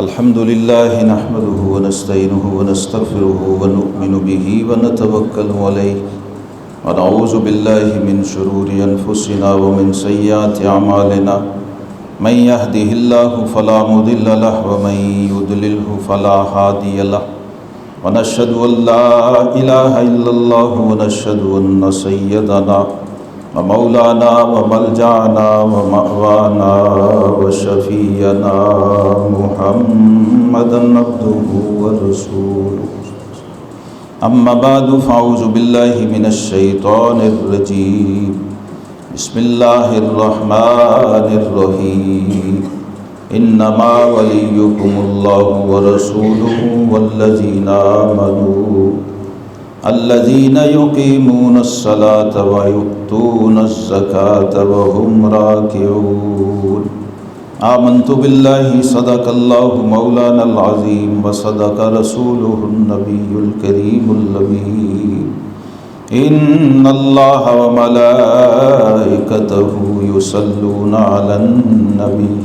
الحمد لله نحمده ونستعينه ونستغفره ونؤمن به ونتوكل عليه ونعوذ بالله من شرور أنفسنا ومن سيئات أعمالنا من يهده الله فلا مضل له ومن يضلله فلا هادي له ونشهد أن لا إله إلا الله ونشهد أن سيدنا ومولانا وملجأنا ومأوانا وشفيعنا محمدا عبده ورسوله أما بعد فأعوذ بالله من الشيطان الرجيم بسم الله الرحمن الرحيم إنما وليكم الله ورسوله والذين آمنوا الذين يقيمون الصلاة ويؤتون الزكاة وهم راكعون آمنت بالله صدق الله مولانا العظيم وصدق رسوله النبي الكريم الأمين إن الله وملائكته يصلون على النبي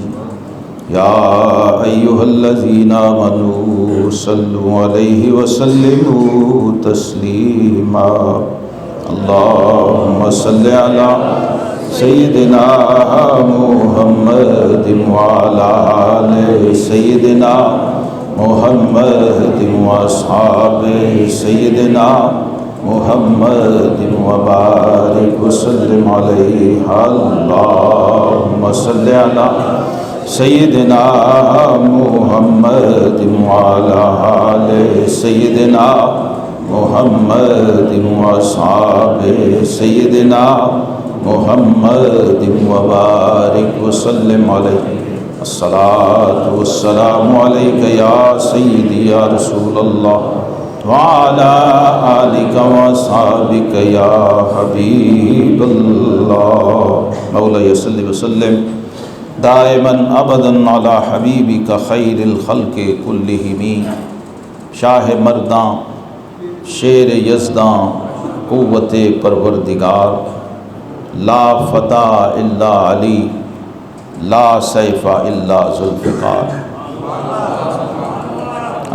يا أيها الذين آمنوا صلوا عليه وسلموا تسليما اللهم صل على سيدنا محمد وعلى آل سيدنا محمد وأصحاب سيدنا محمد وبارك وسلم عليه اللهم صل على سيدنا محمد وعلى آل سيدنا محمد وأصحاب سيدنا محمد وبارك وسلم عليه الصلاة والسلام عليك يا سيدي يا رسول الله وعلى آلك وأصحابك يا حبيب الله مولاي صل وسلم دائما ابدا علی حبیبک خیر الخلق کلہم شاہ مرداں شیر یزداں قوت پروردگار لا فتح الا علی لا سیف الا ذوالفقار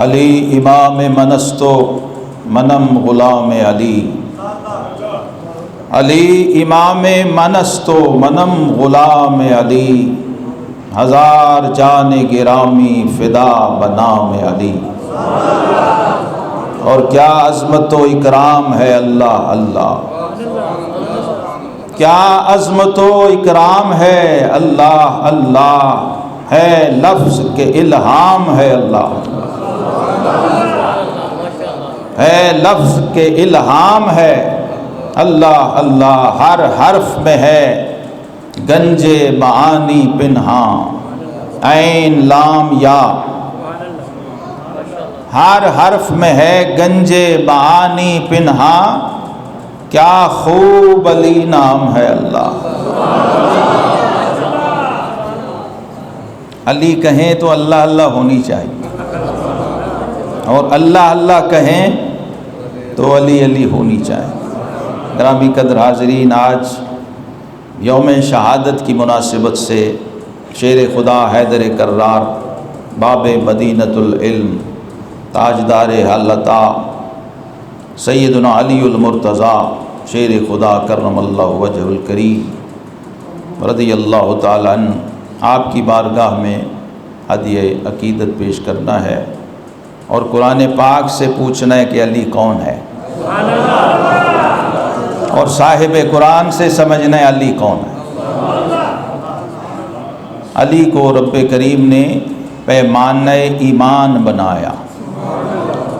علی امام منستو منم غلام علی علی امام منستو منم غلام علی ہزار جان گرامی فدا بنام علی اور کیا عظمت و اکرام ہے اللہ اللہ کیا عظمت و اکرام ہے اللہ اللہ ہے لفظ کے الہام ہے اللہ ہے لفظ کے الہام ہے اللہ اللہ ہر حرف میں ہے گنج معانی پنہاں عین لام یا ہر حرف میں ہے گنج معانی پنہاں کیا خوب علی نام ہے اللہ علی کہیں تو اللہ اللہ ہونی چاہیے اور اللہ اللہ کہیں تو علی علی ہونی چاہیے گرامی قدر حاضرین آج یوم شہادت کی مناسبت سے شیر خدا حیدر کرار باب مدینۃ العلم تاجدار حلتا سیدنا علی المرتضیٰ شیر خدا کرم اللہ وجہ الکریم رضی اللہ تعالیٰ عنہ آپ کی بارگاہ میں ہدیہ عقیدت پیش کرنا ہے اور قرآن پاک سے پوچھنا ہے کہ علی کون ہے اور صاحب قرآن سے سمجھنا ہے علی کون ہے علی کو رب کریم نے پیمانہ ایمان بنایا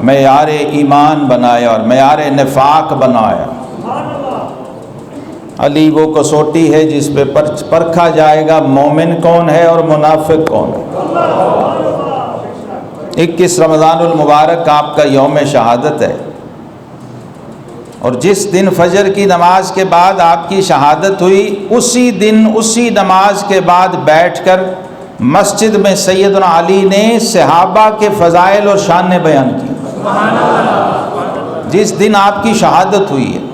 معیار ایمان بنایا اور معیار نفاق بنایا علی وہ کسوٹی ہے جس پہ پرکھا جائے گا مومن کون ہے اور منافق کون ہے 21 رمضان المبارک آپ کا یوم شہادت ہے اور جس دن فجر کی نماز کے بعد آپ کی شہادت ہوئی اسی دن اسی نماز کے بعد بیٹھ کر مسجد میں سیدنا علی نے صحابہ کے فضائل اور شان بیان کی جس دن آپ کی شہادت ہوئی ہے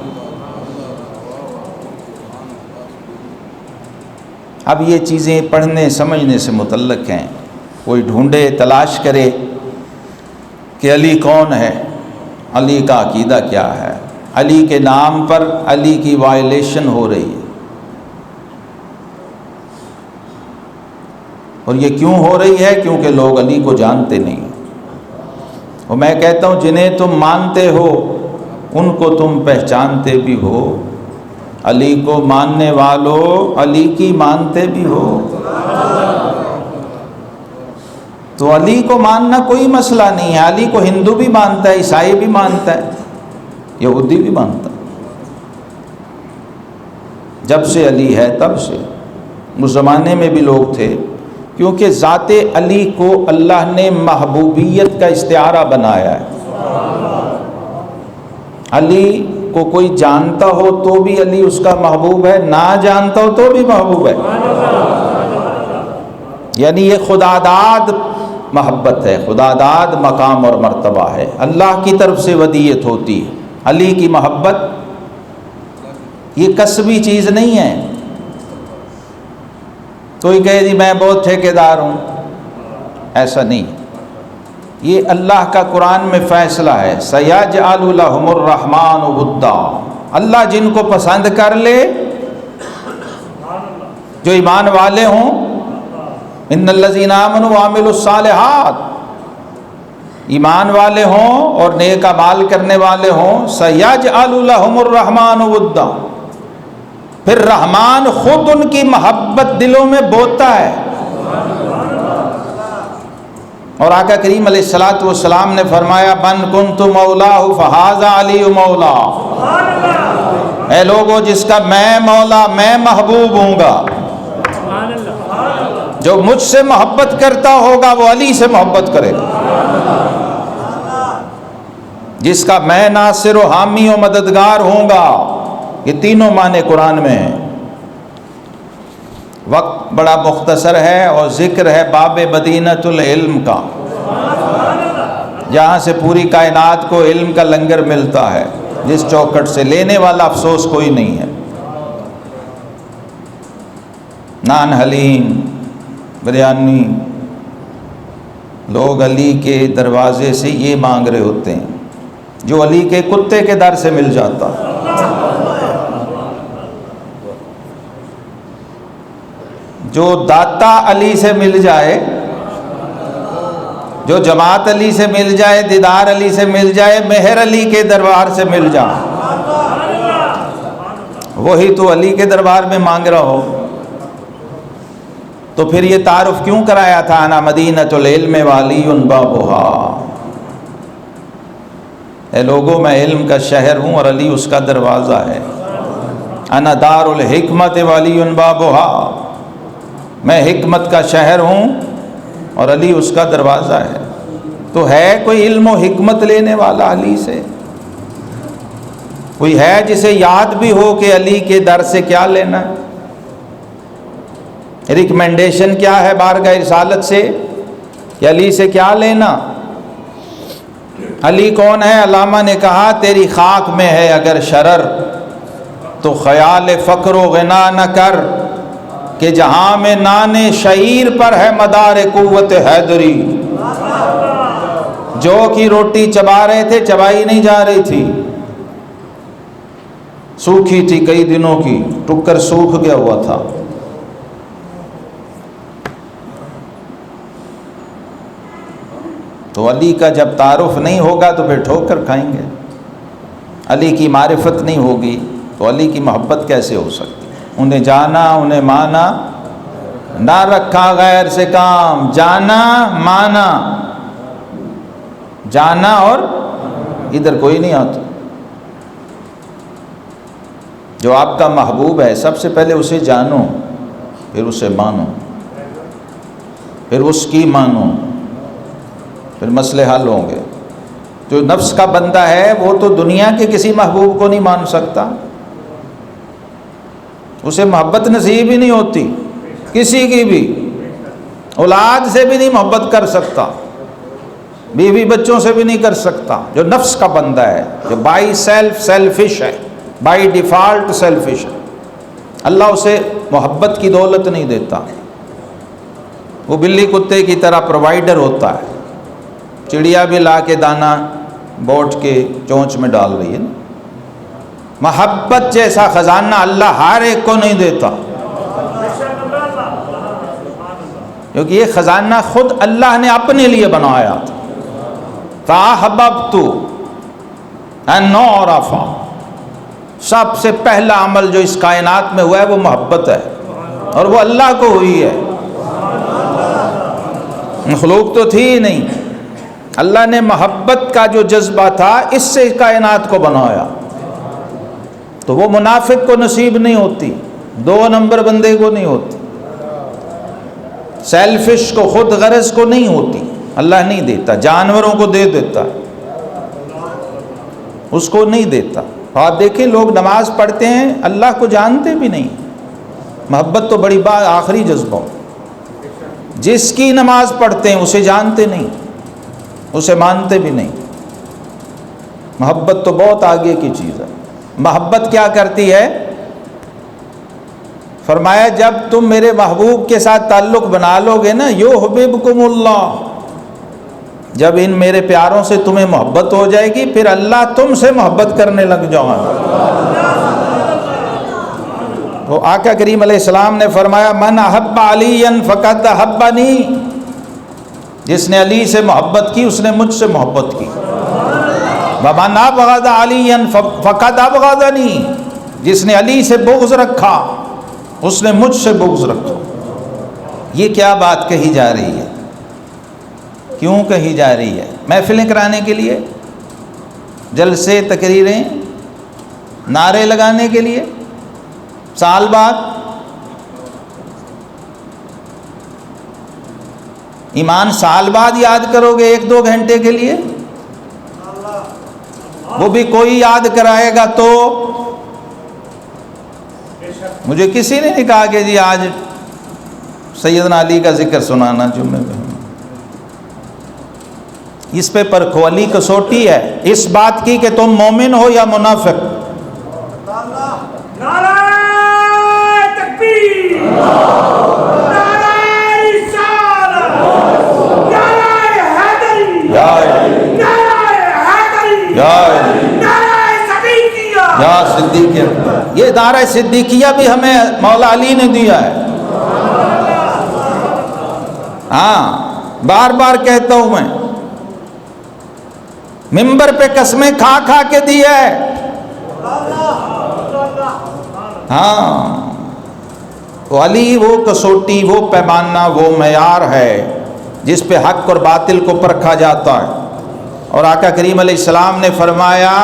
اب یہ چیزیں پڑھنے سمجھنے سے متعلق ہیں کوئی ڈھونڈے، تلاش کرے کہ علی کون ہے، علی کا عقیدہ کیا ہے، علی کے نام پر علی کی وائلیشن ہو رہی ہے، اور یہ کیوں ہو رہی ہے؟ کیونکہ لوگ علی کو جانتے نہیں۔ اور میں کہتا ہوں جنہیں تم مانتے ہو ان کو تم پہچانتے بھی ہو، علی کو ماننے والوں علی کی مانتے بھی ہو۔ تو علی کو ماننا کوئی مسئلہ نہیں ہے، علی کو ہندو بھی مانتا ہے، عیسائی بھی مانتا ہے، یہودی بھی مانتا ہے، جب سے علی ہے تب سے۔ اس زمانے میں بھی لوگ تھے، کیونکہ ذات علی کو اللہ نے محبوبیت کا استعارہ بنایا ہے۔ علی کو کوئی جانتا ہو تو بھی علی اس کا محبوب ہے، نہ جانتا ہو تو بھی محبوب ہے، یعنی یہ خداداد محبت ہے، خداداد مقام اور مرتبہ ہے، اللہ کی طرف سے ودیت ہوتی ہے۔ علی کی محبت یہ کسبی چیز نہیں ہے، کوئی کہے جی میں بہت ٹھیکیدار ہوں، ایسا نہیں، یہ اللہ کا قرآن میں فیصلہ ہے، سَيَجْعَلُ لَهُمُ الرَّحْمَنُ وُدًّا، اللہ جن کو پسند کر لے، جو ایمان والے ہوں، ان الذین آمنوا وعملوا الصالحات، ایمان والے ہوں اور نیک اعمال کرنے والے ہوں، سَيَجْعَلُ لَهُمُ الرَّحْمَنُ وُدًّا، پھر رحمان خود ان کی محبت دلوں میں بوتا ہے۔ اور آقا کریم علیہ الصلوۃ والسلام نے فرمایا من کنت مولاہ فہذا علی مولا، اے لوگوں جس کا میں مولا، میں محبوب ہوں گا، جو مجھ سے محبت کرتا ہوگا وہ علی سے محبت کرے گا، جس کا میں ناصر و حامی و مددگار ہوں گا۔ یہ تینوں معنی قرآن میں ہیں۔ وقت بڑا مختصر ہے اور ذکر ہے باب مدینۃ العلم کا، جہاں سے پوری کائنات کو علم کا لنگر ملتا ہے، جس چوکھٹ سے لینے والا افسوس کوئی نہیں ہے۔ نان حلیم بریانی لوگ علی کے دروازے سے یہ مانگ رہے ہوتے ہیں جو علی کے کتے کے در سے مل جاتا۔ جو داتا علی سے مل جائے، جو جماعت علی سے مل جائے، دیدار علی سے مل جائے، مہر علی کے دربار سے مل جائے، وہی تو علی کے دربار میں مانگ رہا ہو۔ تو پھر یہ تعارف کیوں کرایا تھا؟ انا مدینۃ العلم وعلی بابھا، اے لوگوں میں علم کا شہر ہوں اور علی اس کا دروازہ ہے۔ انا دار الحکمت وعلی بابھا، میں حکمت کا شہر ہوں اور علی اس کا دروازہ ہے۔ تو ہے کوئی علم و حکمت لینے والا علی سے؟ کوئی ہے جسے یاد بھی ہو کہ علی کے در سے کیا لینا ہے؟ ریکمنڈیشن کیا ہے بارگاہ رسالت سے کہ علی سے کیا لینا؟ علی کون ہے؟ علامہ نے کہا تیری خاک میں ہے اگر شرر تو خیال فقر و غنا نہ کر، کہ جہاں میں نان شعیر پر ہے مدار قوت حیدری۔ جو کی روٹی چبا رہے تھے، چبائی نہیں جا رہی تھی، سوکھی تھی کئی دنوں کی، ٹکر سوکھ گیا ہوا تھا۔ تو علی کا جب تعارف نہیں ہوگا تو پھر ٹھوکر کھائیں گے۔ علی کی معرفت نہیں ہوگی تو علی کی محبت کیسے ہو سکتی؟ انہیں جانا، انہیں مانا، نہ رکھا غیر سے کام، جانا مانا، جانا اور ادھر کوئی نہیں آتا۔ جو آپ کا محبوب ہے سب سے پہلے اسے جانو، پھر اسے مانو، پھر اس کی مانو، پھر مسئلے حل ہوں گے۔ جو نفس کا بندہ ہے وہ تو دنیا کے کسی محبوب کو نہیں مان سکتا، اسے محبت نصیب ہی نہیں ہوتی، کسی کی بھی، اولاد سے بھی نہیں محبت کر سکتا، بیوی بچوں سے بھی نہیں کر سکتا۔ جو نفس کا بندہ ہے، جو بائی سیلف سیلفش ہے، بائی ڈیفالٹ سیلفش ہے، اللہ اسے محبت کی دولت نہیں دیتا، وہ بلی کتے کی طرح پرووائڈر ہوتا ہے. چڑیا بھی لا کے دانہ بوٹ کے چونچ میں ڈال رہی ہے نا. محبت جیسا خزانہ اللہ ہر ایک کو نہیں دیتا، کیونکہ یہ خزانہ خود اللہ نے اپنے لیے بنایا تھا. فَأَحْبَبْتُ أَنْ أُعْرَفَ، سب سے پہلا عمل جو اس کائنات میں ہوا ہے وہ محبت ہے، اور وہ اللہ کو ہوئی ہے، مخلوق تو تھی ہی نہیں. اللہ نے محبت کا جو جذبہ تھا اس سے کائنات کو بنایا. تو وہ منافق کو نصیب نہیں ہوتی، 2 نمبر بندے کو نہیں ہوتی، سیلفش کو، خود غرض کو نہیں ہوتی. اللہ نہیں دیتا، جانوروں کو دے دیتا، اس کو نہیں دیتا. آپ دیکھیں لوگ نماز پڑھتے ہیں اللہ کو جانتے بھی نہیں. محبت تو بڑی بات، آخری جذبہ. جس کی نماز پڑھتے ہیں اسے جانتے نہیں، اسے مانتے بھی نہیں. محبت تو بہت آگے کی چیز ہے. محبت کیا کرتی ہے؟ فرمایا جب تم میرے محبوب کے ساتھ تعلق بنا لو گے نا، یحببکم اللہ، جب ان میرے پیاروں سے تمہیں محبت ہو جائے گی پھر اللہ تم سے محبت کرنے لگ جاؤ. تو آقا کریم علیہ السلام نے فرمایا من احب علی فقد احبنی، جس نے علی سے محبت کی اس نے مجھ سے محبت کی. ومن ابغض علی فقد ابغضنی، جس نے علی سے بغض رکھا اس نے مجھ سے بغض رکھا. یہ کیا بات کہی جا رہی ہے؟ کیوں کہی جا رہی ہے؟ محفلیں کرانے کے لیے، جلسے، تقریریں، نعرے لگانے کے لیے؟ سال بعد ایمان سال بعد یاد کرو گے 1-2 گھنٹے کے لیے؟ وہ بھی کوئی یاد کرائے گا تو. مجھے کسی نے نہیں کہا کہ جی آج سیدنا علی کا ذکر سنانا جمعے میں. اس پہ پرکھو، علی کسوٹی ہے اس بات کی کہ تم مومن ہو یا منافق. نعرہ تکبیر، نعرہ رسالت، نعرہ حیدری، نعرہ حیدری، نعرہ صدیقیہ. یا صدیقیہ، یہ نعرہ صدیقیہ بھی ہمیں مولا علی نے دیا ہے. ہاں بار بار کہتا ہوں میں، منبر پہ قسمیں کھا کھا کے دیا ہے. ہاں تو علی وہ کسوٹی، وہ پیمانہ، وہ معیار ہے جس پہ حق اور باطل کو پرکھا جاتا ہے. اور آقا کریم علیہ السلام نے فرمایا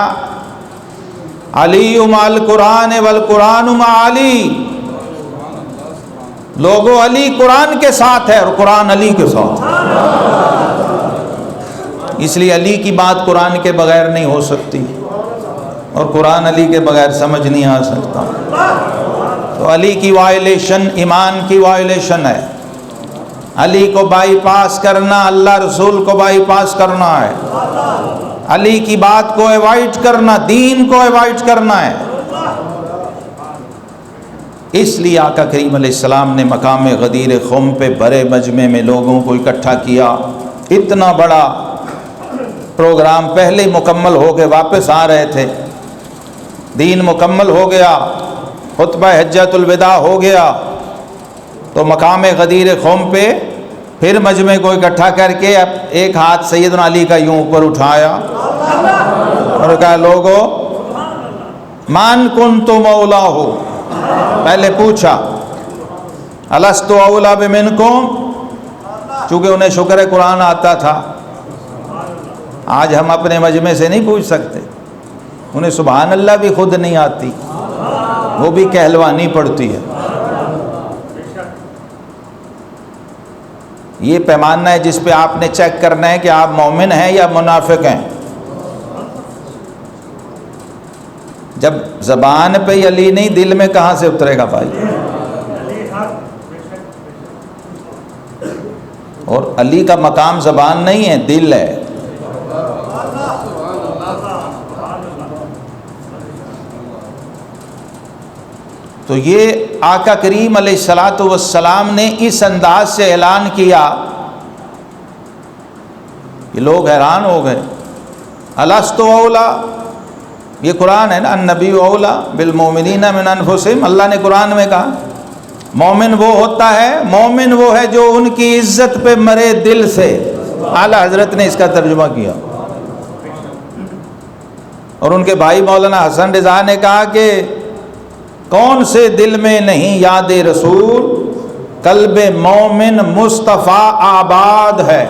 علی مع القرآن والقرآن مع علی، لوگو علی قرآن کے ساتھ ہے اور قرآن علی کے ساتھ ہے. اس لیے علی کی بات قرآن کے بغیر نہیں ہو سکتی اور قرآن علی کے بغیر سمجھ نہیں آ سکتا. تو علی کی وائلیشن ایمان کی وائلیشن ہے. علی کو بائی پاس کرنا اللہ رسول کو بائی پاس کرنا ہے. علی کی بات کو ایوائڈ کرنا دین کو ایوائڈ کرنا ہے. اس لیے آقا کریم علیہ السلام نے مقام غدیر خم پہ بڑے مجمع میں لوگوں کو اکٹھا کیا. اتنا بڑا پروگرام پہلے ہی مکمل ہو کے واپس آ رہے تھے، دین مکمل ہو گیا، خطبہ حجۃ الوداع ہو گیا، تو مقام غدیر قوم پہ پھر مجمع کو اکٹھا کر کے اب ایک ہاتھ سیدنا علی کا یوں اوپر اٹھایا اور کہا لوگو مان کنت مولا ہو. پہلے پوچھا الست اولا بمنکم، چونکہ انہیں شکر قرآن آتا تھا. آج ہم اپنے مجمع سے نہیں پوچھ سکتے، انہیں سبحان اللہ بھی خود نہیں آتی، وہ بھی کہلوانی پڑتی ہے. یہ پیمانہ ہے جس پہ آپ نے چیک کرنا ہے کہ آپ مومن ہیں یا منافق ہیں. جب زبان پہ ہی علی نہیں، دل میں کہاں سے اترے گا بھائی؟ اور علی کا مقام زبان نہیں ہے، دل ہے. تو یہ آقا کریم علیہ الصلاۃ والسلام نے اس انداز سے اعلان کیا کہ لوگ حیران ہو گئے. الست اولا، یہ قرآن ہے نا، النبی اولا بالمؤمنین من انفسہم، اللہ نے قرآن میں کہا مومن وہ ہوتا ہے، مومن وہ ہے جو ان کی عزت پہ مرے دل سے. اعلیٰ حضرت نے اس کا ترجمہ کیا، اور ان کے بھائی مولانا حسن رضا نے کہا کہ کون سے دل میں نہیں یاد رسول، قلب مومن مصطفیٰ آباد ہے.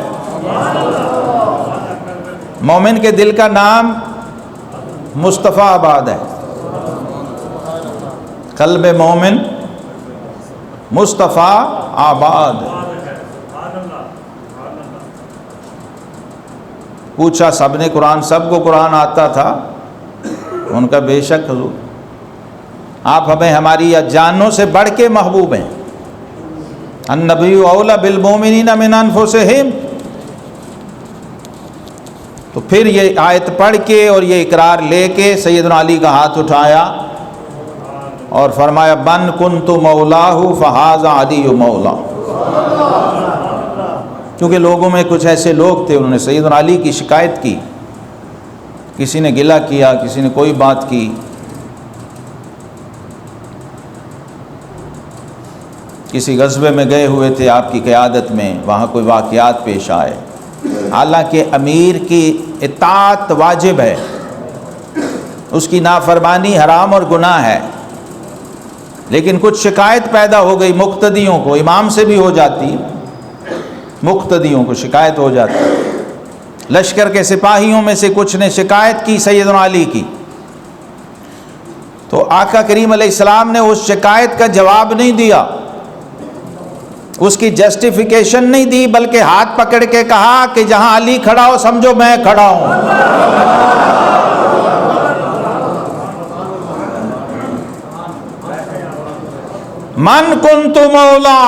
مومن کے دل کا نام مصطفیٰ آباد ہے. قلب مومن مصطفیٰ آباد. پوچھا سب نے قرآن، سب کو قرآن آتا تھا؟ ان کا بے شک حضور، آپ ہمیں ہماری جانوں سے بڑھ کے محبوب ہیں. النبی اولا بالمؤمنین من انفسہم. تو پھر یہ آیت پڑھ کے اور یہ اقرار لے کے سیدنا علی کا ہاتھ اٹھایا اور فرمایا من کنت مولاہ فہذا علی مولا. کیونکہ لوگوں میں کچھ ایسے لوگ تھے، انہوں نے سیدنا علی کی شکایت کی، کسی نے گلہ کیا، کسی نے کوئی بات کی. کسی غزوے میں گئے ہوئے تھے آپ کی قیادت میں، وہاں کوئی واقعات پیش آئے. حالانکہ امیر کی اطاعت واجب ہے، اس کی نافرمانی حرام اور گناہ ہے، لیکن کچھ شکایت پیدا ہو گئی مقتدیوں کو، امام سے بھی ہو جاتی، مقتدیوں کو شکایت ہو جاتی. لشکر کے سپاہیوں میں سے کچھ نے شکایت کی سیدنا علی کی، تو آقا کریم علیہ السلام نے اس شکایت کا جواب نہیں دیا، اس کی جسٹیفیکیشن نہیں دی، بلکہ ہاتھ پکڑ کے کہا کہ جہاں علی کھڑا ہو سمجھو میں کھڑا ہوں. من کنت مولا،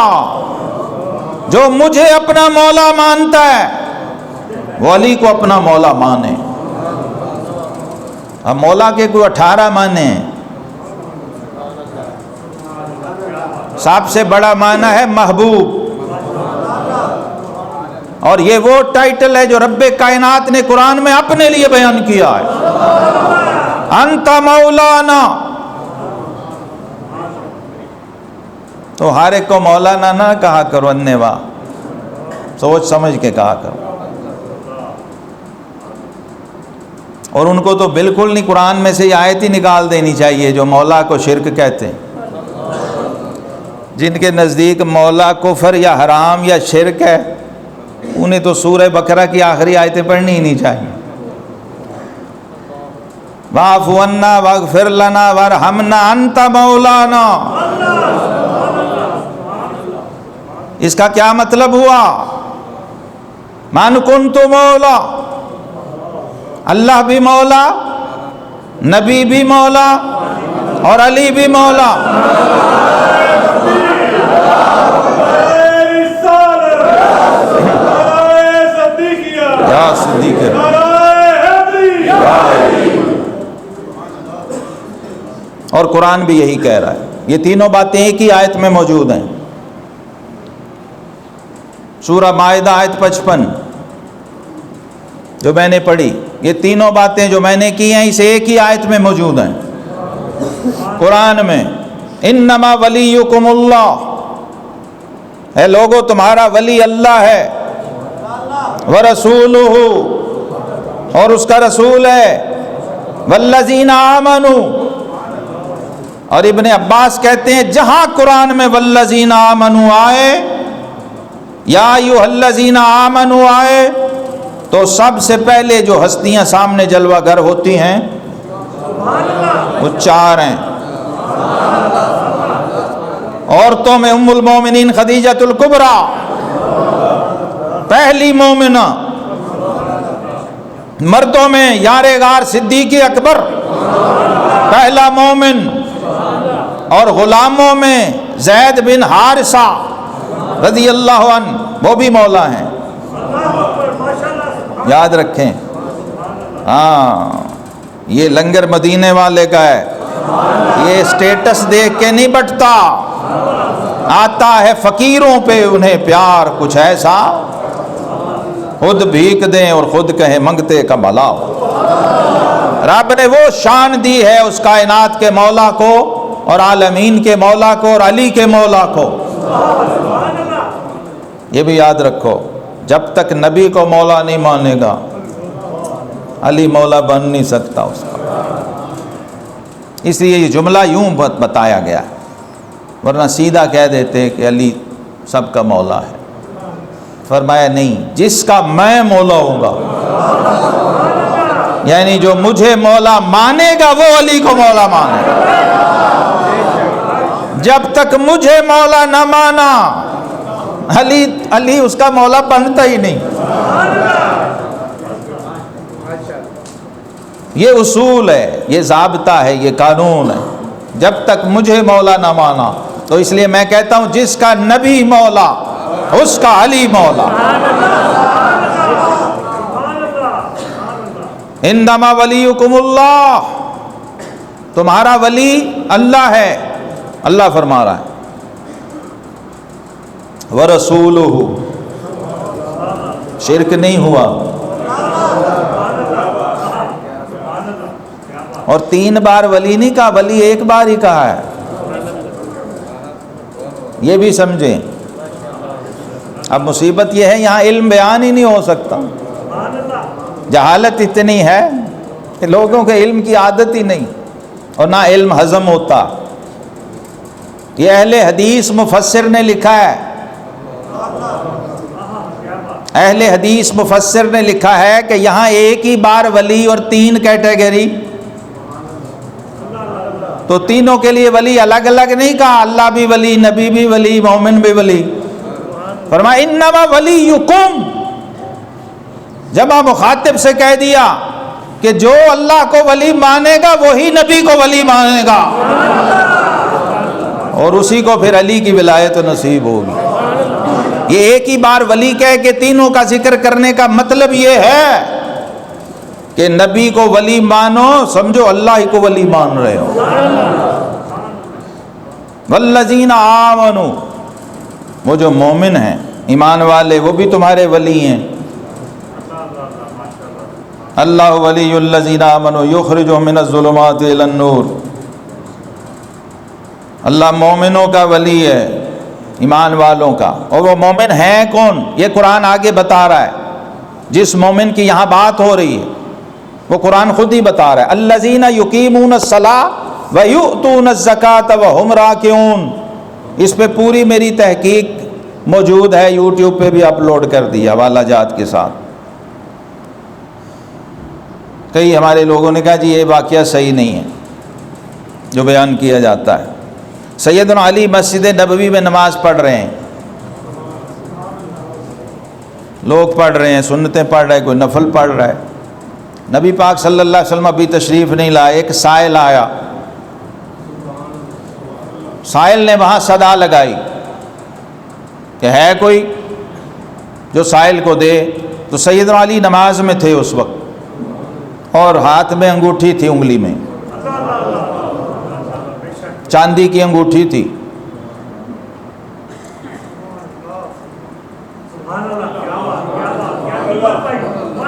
جو مجھے اپنا مولا مانتا ہے وہ علی کو اپنا مولا مانے. اب مولا کے کوئی 18 معنی ہیں. سب سے بڑا معنی ہے محبوب، اور یہ وہ ٹائٹل ہے جو رب کائنات نے قرآن میں اپنے لیے بیان کیا ہے، انت مولانا. تو ہر ایک کو مولانا نہ کہا کرو، انیوا سوچ سمجھ کے کہا کرو. اور ان کو تو بالکل نہیں، قرآن میں سے یہ آیت ہی نکال دینی چاہیے جو مولا کو شرک کہتے ہیں. جن کے نزدیک مولا کفر یا حرام یا شرک ہے، انہیں تو سورہ بقرہ کی آخری آیتیں پڑھنی ہی نہیں چاہیے. واعف عنا واغفر لنا وارحمنا انت مولانا. اس کا کیا مطلب ہوا؟ من کنت مولا، اللہ بھی مولا، نبی بھی مولا، اور علی بھی مولا. اور قرآن بھی یہی کہہ رہا ہے. یہ تینوں باتیں ایک ہی آیت میں موجود ہیں. سورہ مائدہ آیت 55 جو میں نے پڑھی، یہ تینوں باتیں جو میں نے کی ہیں اس ایک ہی آیت میں موجود ہیں قرآن میں. انما ولیکم اللہ، اے لوگو تمہارا ولی اللہ ہے، ورسولہ، اور اس کا رسول ہے، والذین آمنوا. اور ابن عباس کہتے ہیں جہاں قرآن میں والذین آمنوا آئے یا ایھا الذین آمنوا آئے تو سب سے پہلے جو ہستیاں سامنے جلوہ گر ہوتی ہیں وہ 4 ہیں. عورتوں میں ام المومنین خدیجۃ الکبریٰ پہلی مومنہ، مردوں میں یار غار صدیق اکبر پہلا مومن، اور غلاموں میں زید بن حارثہ رضی اللہ عنہ وہ بھی مولا ہیں. یاد رکھیں. ہاں یہ لنگر مدینے والے کا ہے، یہ سٹیٹس دیکھ کے نہیں بٹتا. آتا ہے فقیروں پہ انہیں پیار کچھ ایسا، خود بھیک دیں اور خود کہیں منگتے کا بھلا ہو۔ رب نے وہ شان دی ہے اس کائنات کے مولا کو اور عالمین کے مولا کو اور علی کے مولا کو۔ یہ بھی یاد رکھو، جب تک نبی کو مولا نہیں مانے گا علی مولا بن نہیں سکتا اس کا۔ اس لیے یہ جملہ یوں بتایا گیا ہے، ورنہ سیدھا کہہ دیتے کہ علی سب کا مولا ہے۔ فرمایا نہیں، جس کا میں مولا ہوں گا، یعنی جو مجھے مولا مانے گا وہ علی کو مولا مانے گا۔ جب تک مجھے مولا نہ مانا علی اس کا مولا بنتا ہی نہیں۔ یہ اصول ہے، یہ ضابطہ ہے، یہ قانون ہے، جب تک مجھے مولا نہ مانا۔ تو اس لیے میں کہتا ہوں جس کا نبی مولا اس کا علی مولا۔ انما ولیکم اللہ، تمہارا ولی اللہ ہے۔ اللہ فرما رہا ہے وَرَسُولُهُ، شرک نہیں ہوا۔ اور 3 بار ولی نہیں کہا، ولی ایک بار ہی کہا ہے، یہ بھی سمجھیں۔ اب مصیبت یہ ہے یہاں علم بیان ہی نہیں ہو سکتا، جہالت اتنی ہے کہ لوگوں کے علم کی عادت ہی نہیں، اور نہ علم ہضم ہوتا۔ یہ اہل حدیث مفسر نے لکھا ہے، اہل حدیث مفسر نے لکھا ہے کہ یہاں ایک ہی بار ولی اور 3 کیٹیگری، تو تینوں کے لیے ولی الگ الگ نہیں کہا، اللہ بھی ولی، نبی بھی ولی، مومن بھی ولی۔ فرمایا انما ولیکم، جب مخاطب سے کہہ دیا کہ جو اللہ کو ولی مانے گا وہی نبی کو ولی مانے گا، اور اسی کو پھر علی کی ولایت نصیب ہوگی۔ یہ ایک ہی بار ولی کہہ کے تینوں کا ذکر کرنے کا مطلب یہ ہے کہ نبی کو ولی مانو، سمجھو اللہ ہی کو ولی مان رہے ہو۔ والذین آمنوا، وہ جو مومن ہیں، ایمان والے، وہ بھی تمہارے ولی ہیں۔ اللہ ولی الذین آمنوا یخرجهم من الظلمات الی النور، اللہ مومنوں کا ولی ہے، ایمان والوں کا۔ اور وہ مومن ہیں کون؟ یہ قرآن آگے بتا رہا ہے، جس مومن کی یہاں بات ہو رہی ہے وہ قرآن خود ہی بتا رہا ہے، الذین یقیمون الصلاۃ ویؤتون الزکاۃ وہم راکعون۔ اس پہ پوری میری تحقیق موجود ہے، یوٹیوب پہ بھی اپلوڈ کر دی حوالہ جات کے ساتھ۔ کئی ہمارے لوگوں نے کہا جی یہ واقعہ صحیح نہیں ہے جو بیان کیا جاتا ہے۔ سیدنا علی مسجد نبوی میں نماز پڑھ رہے ہیں، لوگ پڑھ رہے ہیں، سنتیں پڑھ رہے ہیں، کوئی نفل پڑھ رہا ہے۔ نبی پاک صلی اللہ علیہ وسلم ابھی تشریف نہیں لائے، ایک سائل آیا، سائل نے وہاں صدا لگائی کہ ہے کوئی جو سائل کو دے، تو سیدنا علی نماز میں تھے اس وقت، اور ہاتھ میں انگوٹھی تھی، انگلی میں چاندی کی انگوٹھی تھی۔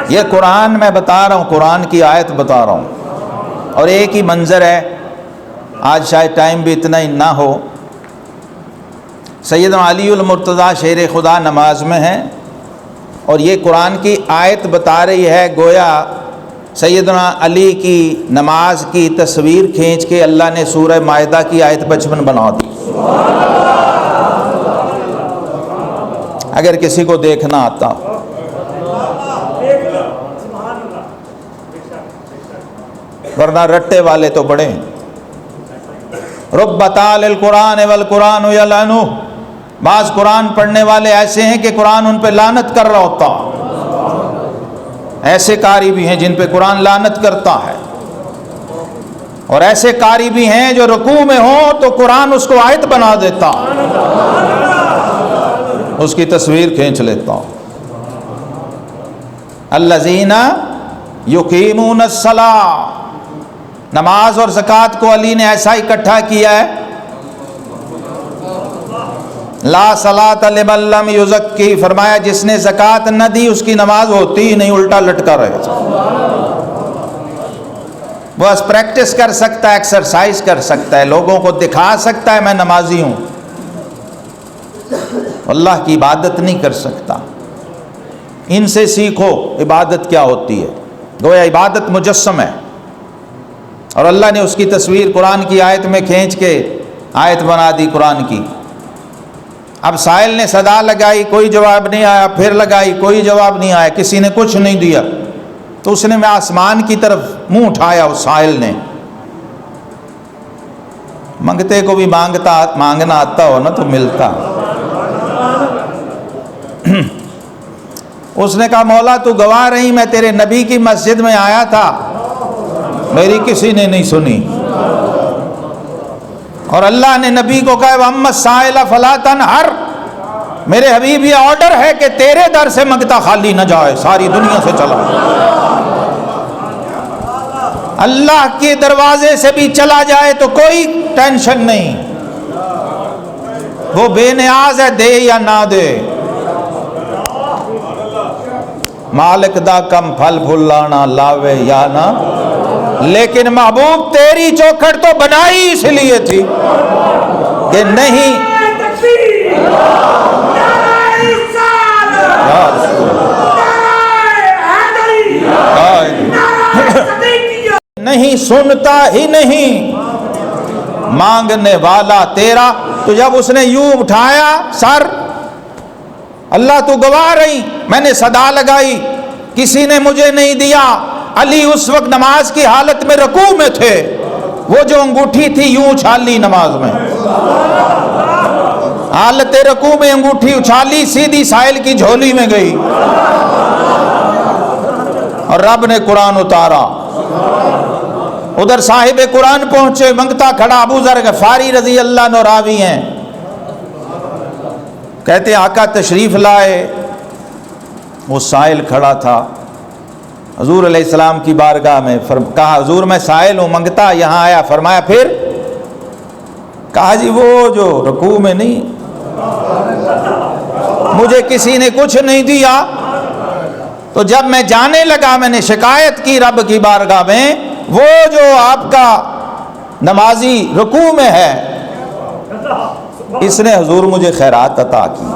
یہ قرآن میں بتا رہا ہوں، قرآن کی آیت بتا رہا ہوں۔ اور ایک ہی منظر ہے، آج شاید ٹائم بھی اتنا ہی نہ ہو۔ سیدنا علی المرتضیٰ شیر خدا نماز میں ہیں، اور یہ قرآن کی آیت بتا رہی ہے، گویا سیدنا علی کی نماز کی تصویر کھینچ کے اللہ نے سورہ مائدہ کی آیت 55 بنا دی۔ اگر کسی کو دیکھنا آتا، ورنہ رٹے والے تو بڑے ہیں۔ رب طال القرآن والقرآن یلعنہ، بعض قرآن پڑھنے والے ایسے ہیں کہ قرآن ان پہ لعنت کر رہا ہوتا، ایسے قاری بھی ہیں جن پہ قرآن لعنت کرتا ہے، اور ایسے قاری بھی ہیں جو رکوع میں ہوں تو قرآن اس کو آیت بنا دیتا، اس کی تصویر کھینچ لیتا۔ الذین یقیمون الصلاۃ، نماز اور زکوٰۃ کو علی نے ایسا اکٹھا کیا ہے لا صلاۃ لمن لم یزکی، فرمایا جس نے زکوٰۃ نہ دی اس کی نماز ہوتی ہی نہیں، الٹا لٹکا رہے گا۔ وہ پریکٹس کر سکتا ہے، ایکسرسائز کر سکتا ہے، لوگوں کو دکھا سکتا ہے میں نمازی ہوں، اللہ کی عبادت نہیں کر سکتا۔ ان سے سیکھو عبادت کیا ہوتی ہے، گویا عبادت مجسم ہے، اور اللہ نے اس کی تصویر قرآن کی آیت میں کھینچ کے آیت بنا دی قرآن کی۔ اب سائل نے صدا لگائی، کوئی جواب نہیں آیا، پھر لگائی، کوئی جواب نہیں آیا، کسی نے کچھ نہیں دیا، تو اس نے میں آسمان کی طرف منہ اٹھایا، اس سائل نے۔ منگتے کو بھی مانگنا آتا ہو نا تو ملتا۔ اس نے کہا مولا تو گواہ رہی، میں تیرے نبی کی مسجد میں آیا تھا، میری کسی نے نہیں سنی، اور اللہ نے نبی کو کہا وَأَمَّا السَّائِلَ فَلَا تَنْهَرْ، میرے حبیب یہ آرڈر ہے کہ تیرے در سے منگتا خالی نہ جائے، ساری دنیا سے چلا، اللہ کے دروازے سے بھی چلا جائے تو کوئی ٹینشن نہیں، وہ بے نیاز ہے، دے یا نہ دے، مالک دا کم پھل پھلانا لاوے یا نہ، لیکن محبوب تیری چوکھٹ تو بنائی اس لیے تھی کہ نہیں۔ نہیں سنتا ہی نہیں مانگنے والا تیرا۔ تو جب اس نے یوں اٹھایا سر، اللہ تو گواہ رہی میں نے صدا لگائی، کسی نے مجھے نہیں دیا۔ علی اس وقت نماز کی حالت میں رکوع میں تھے، وہ جو انگوٹھی تھی یوں اچھالی نماز میں، حالت رکوع میں انگوٹھی اچھالی، سیدھی سائل کی جھولی میں گئی، اور رب نے قرآن اتارا۔ ادھر صاحب قرآن پہنچے، منگتا کھڑا، ابو ذر غفاری رضی اللہ عنہ راوی ہیں، کہتے ہیں آقا تشریف لائے، وہ سائل کھڑا تھا حضور علیہ السلام کی بارگاہ میں، کہا حضور میں سائل ہوں، منگتا یہاں آیا، فرمایا پھر؟ کہا جی وہ جو رکوع میں نہیں، مجھے کسی نے کچھ نہیں دیا، تو جب میں جانے لگا میں نے شکایت کی رب کی بارگاہ میں، وہ جو آپ کا نمازی رکوع میں ہے اس نے حضور مجھے خیرات عطا کی،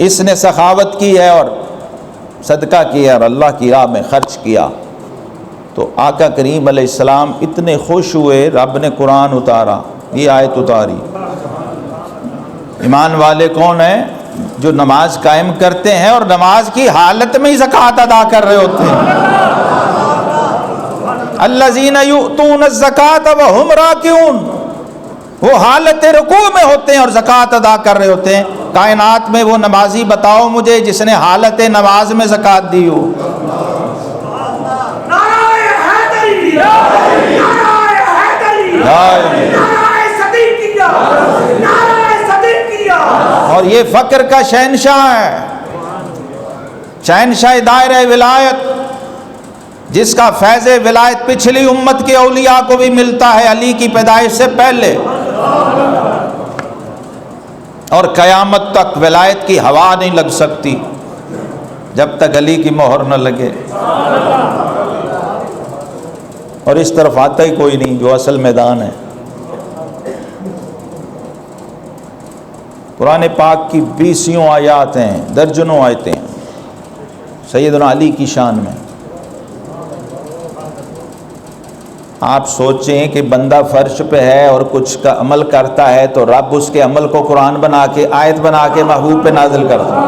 اس نے سخاوت کی ہے اور صدقہ کیا اور اللہ کی راہ میں خرچ کیا۔ تو آقا کریم علیہ السلام اتنے خوش ہوئے، رب نے قرآن اتارا، یہ آیت اتاری۔ ایمان والے کون ہیں؟ جو نماز قائم کرتے ہیں اور نماز کی حالت میں ہی زکوٰۃ ادا کر رہے ہوتے ہیں۔ الذین یؤتون الزکاۃ وہم راکعون، وہ حالت رکوع میں ہوتے ہیں اور زکوٰۃ ادا کر رہے ہوتے ہیں۔ کائنات میں وہ نمازی بتاؤ مجھے جس نے حالت نماز میں زکوٰۃ دی ہو۔ اور یہ فقر کا شہنشاہ ہے، شہنشاہ دائرہ ولایت، جس کا فیض ولایت پچھلی امت کے اولیاء کو بھی ملتا ہے علی کی پیدائش سے پہلے، اور قیامت تک ولایت کی ہوا نہیں لگ سکتی جب تک علی کی مہر نہ لگے، اور اس طرف آتا ہی کوئی نہیں جو اصل میدان ہے۔ قرآن پاک کی 20 آیات ہیں، درجنوں آیتیں ہیں سیدنا علی کی شان میں۔ آپ سوچیں کہ بندہ فرش پہ ہے اور کچھ کا عمل کرتا ہے تو رب اس کے عمل کو قرآن بنا کے، آیت بنا کے محبوب پہ نازل کرتا ہے۔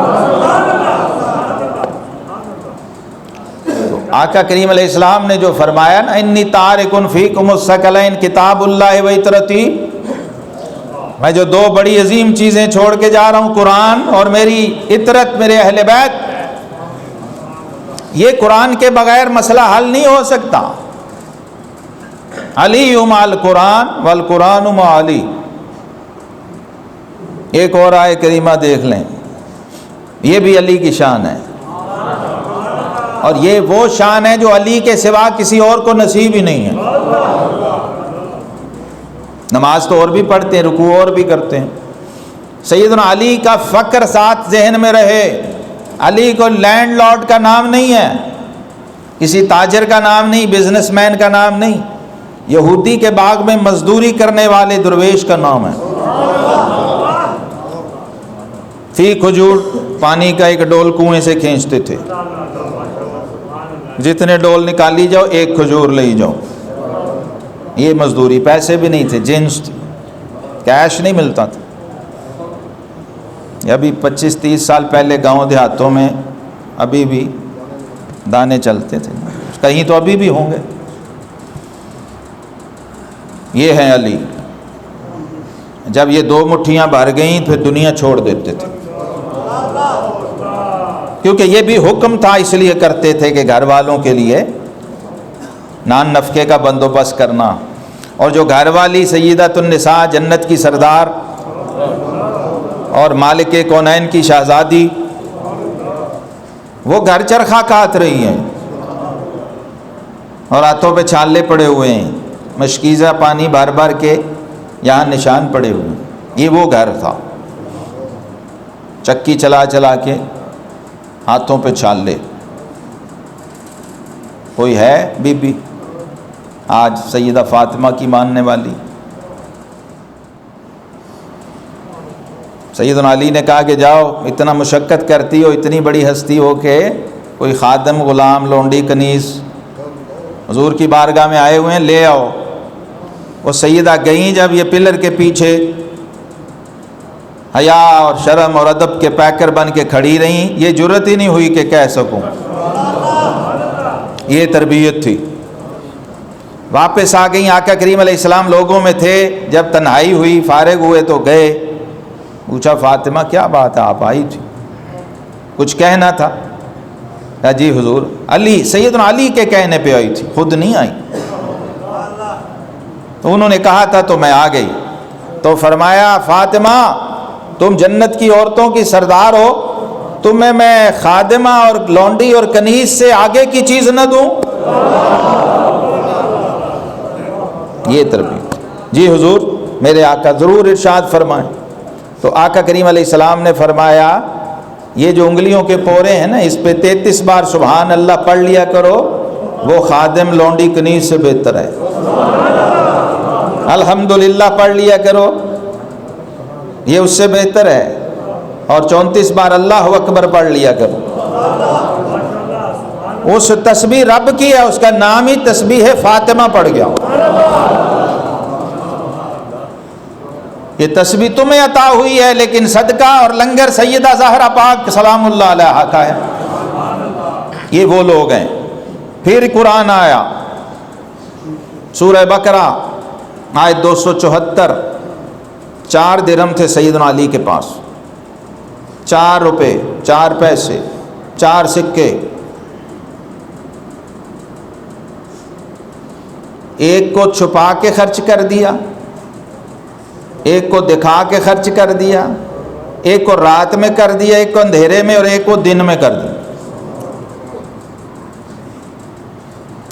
تو آقا کریم علیہ السلام نے جو فرمایا نا انی تارک فیکم الثقلین کتاب اللہ و عطرتی، میں جو 2 بڑی عظیم چیزیں چھوڑ کے جا رہا ہوں، قرآن اور میری عطرت، میرے اہل بیت، یہ قرآن کے بغیر مسئلہ حل نہیں ہو سکتا۔ علی مع القرآن والقرآن مع علی۔ ایک اور آیت کریمہ دیکھ لیں، یہ بھی علی کی شان ہے، اور یہ وہ شان ہے جو علی کے سوا کسی اور کو نصیب ہی نہیں ہے۔ نماز تو اور بھی پڑھتے ہیں، رکوع اور بھی کرتے ہیں۔ سیدنا علی کا فقر ساتھ ذہن میں رہے، علی کو لینڈ لارڈ کا نام نہیں ہے، کسی تاجر کا نام نہیں، بزنس مین کا نام نہیں، یہودی کے باغ میں مزدوری کرنے والے درویش کا نام ہے۔ فی کھجور پانی کا ایک ڈول کنویں سے کھینچتے تھے، جتنے ڈول نکالی جاؤ ایک کھجور لے جاؤ، یہ مزدوری، پیسے بھی نہیں تھے، جنس تھی، کیش نہیں ملتا تھا۔ ابھی 25-30 سال پہلے گاؤں دیہاتوں میں ابھی بھی دانے چلتے تھے، کہیں تو ابھی بھی ہوں گے۔ یہ ہے علی، جب یہ 2 مٹھیاں بھر گئیں پھر دنیا چھوڑ دیتے تھے، کیونکہ یہ بھی حکم تھا، اس لیے کرتے تھے کہ گھر والوں کے لیے نان نفقے کا بندوبست کرنا، اور جو گھر والی سیدۃ النساء جنت کی سردار اور مالک کونین کی شہزادی، وہ گھر چرخا کاٹ رہی ہیں اور ہاتھوں پہ چھالے پڑے ہوئے ہیں، مشکیزہ پانی بھر بھر کے یہاں نشان پڑے ہوئے ہیں، یہ وہ گھر تھا، چکی چلا چلا کے ہاتھوں پہ چھالے۔ کوئی ہے بی بی آج سیدہ فاطمہ کی ماننے والی؟ سیدنا علی نے کہا کہ جاؤ، اتنا مشقت کرتی ہو، اتنی بڑی ہستی ہو کہ کوئی خادم، غلام، لونڈی، کنیز حضور کی بارگاہ میں آئے ہوئے ہیں، لے آؤ۔ وہ سیدہ گئیں، جب یہ پلر کے پیچھے حیا اور شرم اور ادب کے پیکر بن کے کھڑی رہیں، یہ جرت ہی نہیں ہوئی کہ کہہ سکوں۔ یہ تربیت تھی۔ واپس آ گئیں، آقا کریم علیہ السلام لوگوں میں تھے، جب تنہائی ہوئی، فارغ ہوئے تو گئے، پوچھا فاطمہ کیا بات ہے، آپ آئی تھی، کچھ کہنا تھا؟ کہا جی حضور، علی، سیدنا علی کے کہنے پہ آئی تھی، خود نہیں آئی۔ تو انہوں نے کہا تھا تو میں آ گئی۔ تو فرمایا فاطمہ تم جنت کی عورتوں کی سردار ہو، تمہیں میں خادمہ اور لونڈی اور کنیز سے آگے کی چیز نہ دوں؟ یہ تربیت۔ جی حضور، میرے آقا ضرور ارشاد فرمائیں۔ تو آقا کریم علیہ السلام نے فرمایا یہ جو انگلیوں کے پورے ہیں نا، اس پہ 33 بار سبحان اللہ پڑھ لیا کرو، وہ خادم، لونڈی، کنیز سے بہتر ہے۔ الحمدللہ پڑھ لیا کرو، یہ اس سے بہتر ہے، اور 34 بار اللہ اکبر پڑھ لیا کرو۔ اس تسبیح رب کی ہے، اس کا نام ہی تسبیح فاطمہ پڑھ گیا۔ یہ تسبیح تمہیں عطا ہوئی ہے، لیکن صدقہ اور لنگر سیدہ زہرا پاک سلام اللہ علیہا کا ہے۔ یہ وہ لوگ ہیں۔ پھر قرآن آیا، سورہ بقرہ آیت 274، 4 درہم تھے سیدنا علی کے پاس، 4 روپے، 4 پیسے، 4 سکے، ایک کو چھپا کے خرچ کر دیا، ایک کو دکھا کے خرچ کر دیا، ایک کو رات میں کر دیا، ایک کو اندھیرے میں، اور ایک کو دن میں کر دیا۔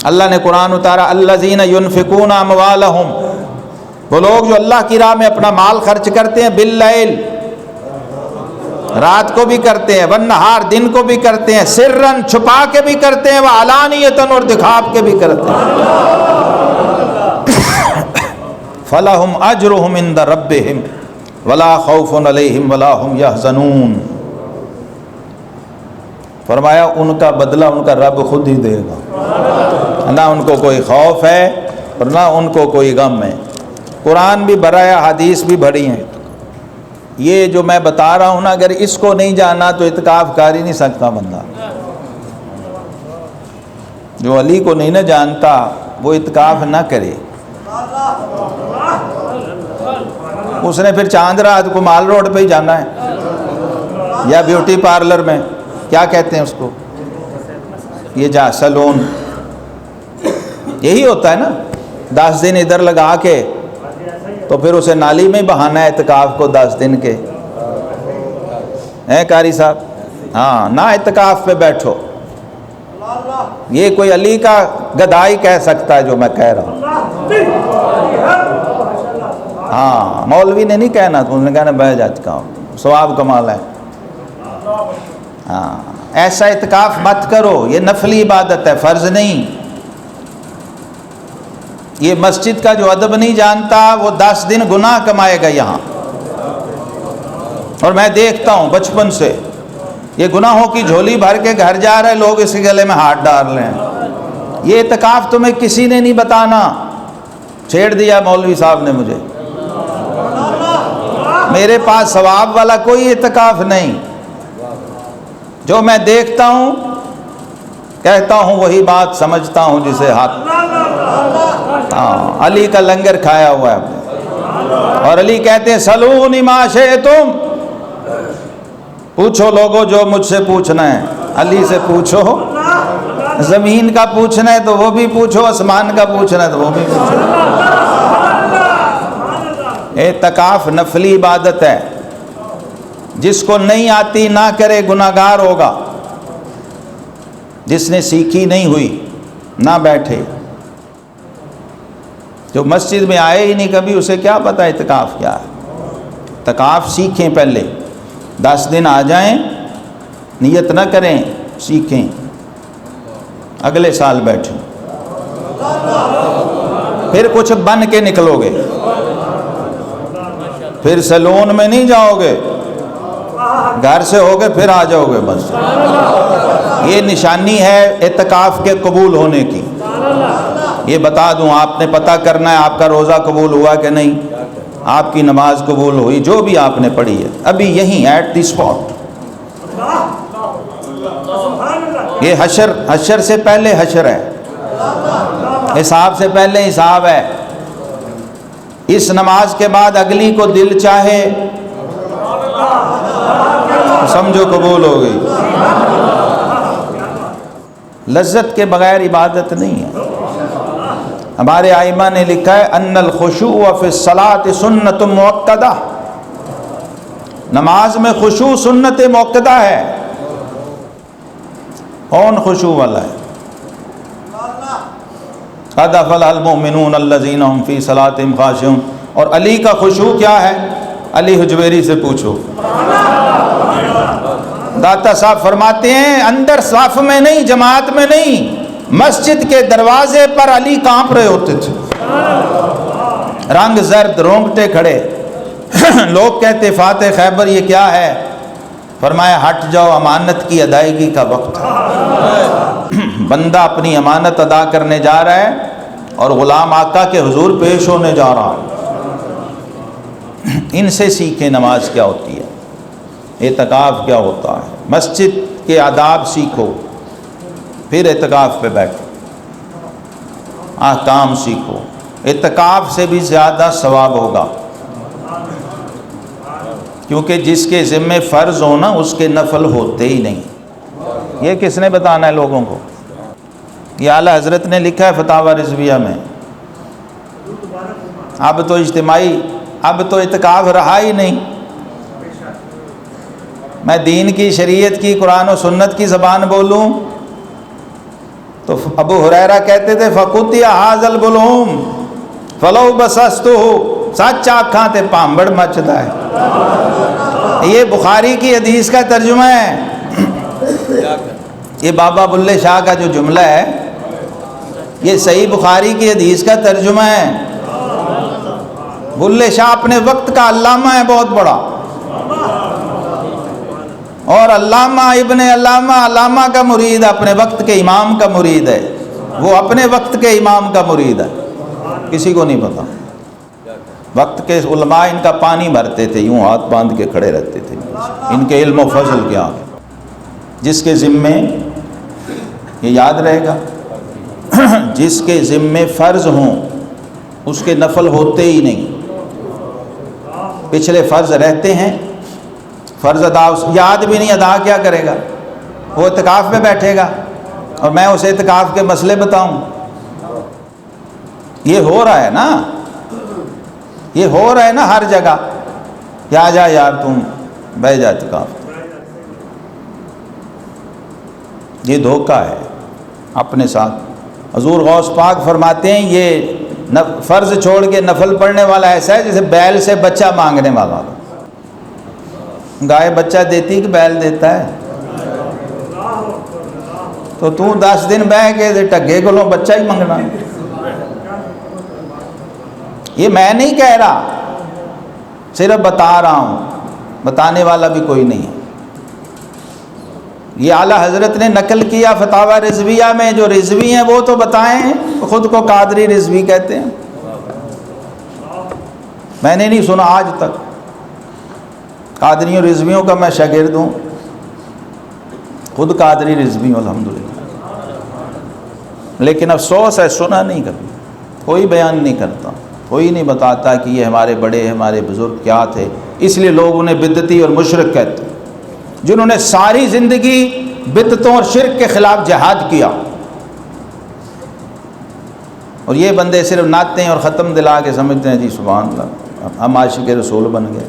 اللہ نے قرآن اتارا، الذین ینفقون اموالہم، وہ لوگ جو اللہ کی راہ میں اپنا مال خرچ کرتے ہیں، باللیل، رات کو بھی کرتے ہیں، والنہار، دن کو بھی کرتے ہیں، سرن، چھپا کے بھی کرتے ہیں، وعلانیتاً، اور دکھا کے بھی کرتے ہیں۔ فَلَهُمْ أَجْرُهُمْ عِنْدَ رَبِّهِمْ وَلَا خَوْفٌ عَلَيْهِمْ وَلَا هُمْ يَحْزَنُونَ۔ فرمایا ان کا بدلہ ان کا رب خود ہی دے گا، نہ ان کو کوئی خوف ہے اور نہ ان کو کوئی غم ہے۔ قرآن بھی برایا، حدیث بھی بڑی ہیں۔ یہ جو میں بتا رہا ہوں نا، اگر اس کو نہیں جانا تو اعتکاف کر ہی نہیں سکتا بندہ۔ جو علی کو نہیں نہ جانتا وہ اعتکاف نہ کرے۔ اس نے پھر چاند رات کو مال روڈ پہ ہی جانا ہے، یا بیوٹی پارلر میں، کیا کہتے ہیں اس کو، یہ جا سلون، یہی ہوتا ہے نا، 10 دن ادھر لگا کے تو پھر اسے نالی میں بہانا ہے اعتکاف کو 10 دن کے، ہیں قاری صاحب؟ ہاں، نہ اعتکاف پہ بیٹھو۔ یہ کوئی علی کا گدائی کہہ سکتا ہے جو میں کہہ رہا ہوں۔ ہاں مولوی نے نہیں کہنا، تو انہوں نے کہنا بہ جا چکا ہوں، ثواب کمال ہے۔ ہاں ایسا اعتکاف مت کرو، یہ نفلی عبادت ہے، فرض نہیں۔ یہ مسجد کا جو ادب نہیں جانتا وہ 10 دن گناہ کمائے گا یہاں، اور میں دیکھتا ہوں بچپن سے یہ گناہوں کی جھولی بھر کے گھر جا رہے لوگ، اس کے گلے میں ہاتھ ڈال رہے ہیں۔ یہ اعتکاف تمہیں کسی نے نہیں بتانا، چھیڑ دیا مولوی صاحب نے مجھے، میرے پاس ثواب والا کوئی اعتکاف نہیں، جو میں دیکھتا ہوں کہتا ہوں وہی بات سمجھتا ہوں جسے حق۔ ہاں علی کا لنگر کھایا ہوا ہے آپ نے، اور علی کہتے ہیں سلونی ما شئتم، پوچھو لوگوں جو مجھ سے پوچھنا ہے، علی سے پوچھو، زمین کا پوچھنا ہے تو وہ بھی پوچھو، آسمان کا پوچھنا ہے تو وہ بھی پوچھو۔ اعتکاف نفلی عبادت ہے، جس کو نہیں آتی نہ کرے گناہگار ہوگا، جس نے سیکھی نہیں ہوئی نہ بیٹھے، جو مسجد میں آئے ہی نہیں کبھی اسے کیا پتہ اعتکاف کیا ہے۔ اعتکاف سیکھیں، پہلے 10 دن آ جائیں، نیت نہ کریں، سیکھیں، اگلے سال بیٹھیں، پھر کچھ بن کے نکلو گے، پھر سیلون میں نہیں جاؤ گے، گھر سے ہوگے پھر آ جاؤ گے بس۔ یہ نشانی ہے اعتکاف کے قبول ہونے کی۔ یہ بتا دوں، آپ نے پتہ کرنا ہے آپ کا روزہ قبول ہوا کہ نہیں، آپ کی نماز قبول ہوئی، جو بھی آپ نے پڑھی ہے ابھی یہیں ایٹ دی اسپاٹ۔ یہ حشر سے پہلے حشر ہے، حساب سے پہلے حساب ہے۔ اس نماز کے بعد اگلی کو دل چاہے سمجھو قبول ہو گئی۔ لذت کے بغیر عبادت نہیں ہے۔ ہمارے ائمہ نے لکھا ہے ان الخشوع فی الصلاۃ سنت مؤکدہ، نماز میں خشوع سنت مؤکدہ ہے۔ کون خشوع والا ہے؟ قد افلح المؤمنون الذین هم فی صلاتهم خاشعون۔ اور علی کا خشوع کیا ہے؟ علی حجویری سے پوچھو۔ داتا صاحب فرماتے ہیں اندر صف میں نہیں، جماعت میں نہیں، مسجد کے دروازے پر علی کانپ رہے ہوتے تھے، رنگ زرد، رونگٹے کھڑے۔ لوگ کہتے فاتح خیبر یہ کیا ہے؟ فرمایا ہٹ جاؤ، امانت کی ادائیگی کا وقت ہے۔ بندہ اپنی امانت ادا کرنے جا رہا ہے اور غلام آقا کے حضور پیش ہونے جا رہا ہے۔ ان سے سیکھیں نماز کیا ہوتی ہے، اعتکاف کیا ہوتا ہے، مسجد کے آداب سیکھو، پھر اعتکاف پہ بیٹھو، احکام سیکھو۔ اعتکاف سے بھی زیادہ ثواب ہوگا، کیونکہ جس کے ذمے فرض ہونا اس کے نفل ہوتے ہی نہیں۔ یہ کس نے بتانا ہے لوگوں کو؟ یہ اعلیٰ حضرت نے لکھا ہے فتاوی رضویہ میں۔ اب تو اجتماعی، اب تو اعتکاف رہا ہی نہیں۔ میں دین کی، شریعت کی، قرآن و سنت کی زبان بولوں تو ابو ہریرہ کہتے تھے فقطع ھذا البلعوم فلو بسستہ، سچ آکھاں تے پامبڑ مچدا ہے۔ یہ بخاری کی حدیث کا ترجمہ ہے۔ یہ بابا بلے شاہ کا جو جملہ ہے یہ صحیح بخاری کی حدیث کا ترجمہ ہے۔ بلے شاہ اپنے وقت کا علامہ ہے بہت بڑا، اور علامہ ابن علامہ کا مرید، اپنے وقت کے امام کا مرید ہے، وہ اپنے وقت کے امام کا مرید ہے، کسی کو نہیں پتا۔ وقت کے علماء ان کا پانی بھرتے تھے، یوں ہاتھ باندھ کے کھڑے رہتے تھے، ان کے علم و فضل کیا۔ جس کے ذمے، یہ یاد رہے گا، جس کے ذمے فرض ہوں اس کے نفل ہوتے ہی نہیں۔ پچھلے فرض رہتے ہیں، فرض ادا یاد بھی نہیں، ادا کیا کرے گا؟ وہ اعتکاف میں بیٹھے گا اور میں اسے اعتکاف کے مسئلے بتاؤں؟ یہ ہو رہا ہے نا، یہ ہو رہا ہے نا ہر جگہ کہ آ جا یار تم بیٹھ جا اعتکاف۔ یہ دھوکہ ہے اپنے ساتھ۔ حضور غوث پاک فرماتے ہیں یہ فرض چھوڑ کے نفل پڑھنے والا ایسا ہے جیسے بیل سے بچہ مانگنے والا ہو۔ گائے بچہ دیتی کہ بیل دیتا ہے؟ تو 10 دن بہ کے ٹگے کو بچہ ہی منگنا۔ یہ میں نہیں کہہ رہا، صرف بتا رہا ہوں، بتانے والا بھی کوئی نہیں ہے۔ یہ اعلیٰ حضرت نے نقل کیا فتاوی رضویہ میں، جو رضوی ہیں وہ تو بتائیں، خود کو قادری رضوی کہتے ہیں۔ میں نے نہیں سنا آج تک، قادریوں رضویوں کا میں شاگرد ہوں، خود قادری رضوی ہوں الحمدللہ، لیکن افسوس ہے سنا نہیں کبھی، کوئی بیان نہیں کرتا، کوئی نہیں بتاتا کہ یہ ہمارے بڑے ہمارے بزرگ کیا تھے۔ اس لیے لوگ انہیں بدعتی اور مشرک کہتے ہیں، جنہوں نے ساری زندگی بدعتوں اور شرک کے خلاف جہاد کیا، اور یہ بندے صرف نعتیں اور ختم دلا کے سمجھتے ہیں جی سبحان اللہ ہم عاشق رسول بن گئے۔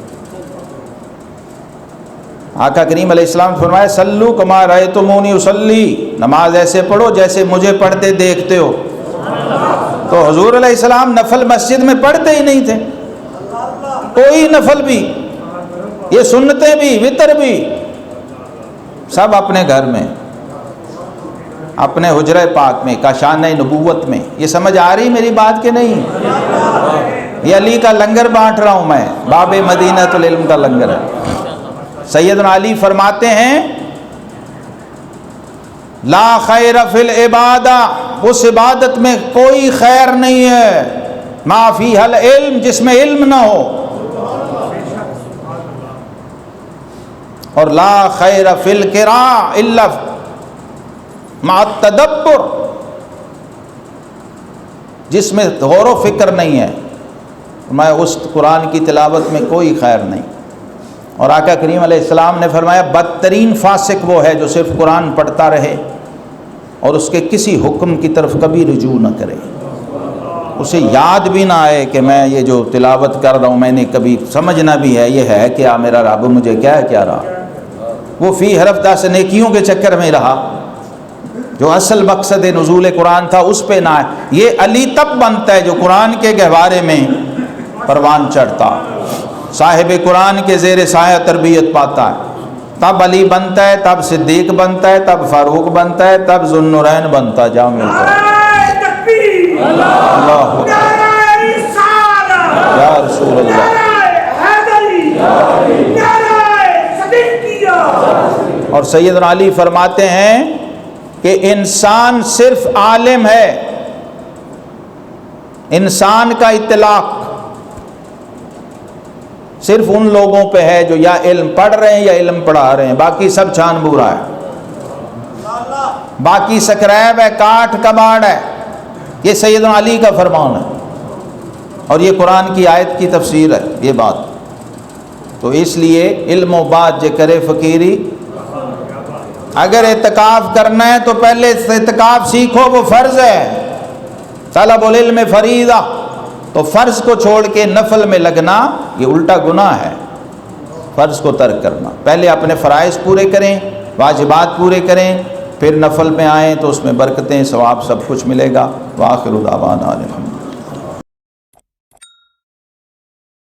آقا کریم علیہ السلام نے فرمایا صلو کما رأیتمونی اصلی، نماز ایسے پڑھو جیسے مجھے پڑھتے دیکھتے ہو۔ تو حضور علیہ السلام نفل مسجد میں پڑھتے ہی نہیں تھے، کوئی نفل بھی، یہ سنتیں بھی وتر بھی، سب اپنے گھر میں، اپنے حجرہ پاک میں، کاشانہ نبوت میں۔ یہ سمجھ آ رہی میری بات کہ نہیں؟ یہ علی کا لنگر بانٹ رہا ہوں میں، باب مدینۃ العلم کا لنگر ہے۔ سیدنا علی فرماتے ہیں لا خیر فی العبادہ، اس عبادت میں کوئی خیر نہیں ہے، ما فیہا العلم، جس میں علم نہ ہو، اور لا خیر فی القراء الا مع التدبر، جس میں غور و فکر نہیں ہے، میں اس قرآن کی تلاوت میں کوئی خیر نہیں۔ اور آقا کریم علیہ السلام نے فرمایا بدترین فاسق وہ ہے جو صرف قرآن پڑھتا رہے اور اس کے کسی حکم کی طرف کبھی رجوع نہ کرے، اسے یاد بھی نہ آئے کہ میں یہ جو تلاوت کر رہا ہوں میں نے کبھی سمجھنا بھی ہے یہ ہے کیا، میرا رب مجھے کیا ہے کیا رہا، وہ فی حرف 10 نیکیوں کے چکر میں رہا، جو اصل مقصد نزول قرآن تھا اس پہ نہ آئے۔ یہ علی تب بنتا ہے جو قرآن کے گہوارے میں پروان چڑھتا، صاحب قرآن کے زیر سایہ تربیت پاتا ہے، تب علی بنتا ہے، تب صدیق بنتا ہے، تب فاروق بنتا ہے، تب ذو النورین بنتا ہے۔ جامع اللہ یا رسول اللہ۔ اور سیدنا علی فرماتے ہیں کہ انسان صرف عالم ہے، انسان کا اطلاق صرف ان لوگوں پہ ہے جو یا علم پڑھ رہے ہیں یا علم پڑھا رہے ہیں، باقی سب چھان بورا ہے، باقی سکریب ہے، کاٹ کباڑ ہے۔ یہ سیدنا علی کا فرمان ہے اور یہ قرآن کی آیت کی تفسیر ہے یہ بات۔ تو اس لیے علم و بات جے کرے فقیری، اگر اعتکاف کرنا ہے تو پہلے اعتکاف سیکھو، وہ فرض ہے، طلب العلم فریضہ، تو فرض کو چھوڑ کے نفل میں لگنا یہ الٹا گناہ ہے، فرض کو ترک کرنا۔ پہلے اپنے فرائض پورے کریں، واجبات پورے کریں، پھر نفل میں آئیں تو اس میں برکتیں ثواب سب کچھ ملے گا۔ وآخر دعوانا الحمدللہ۔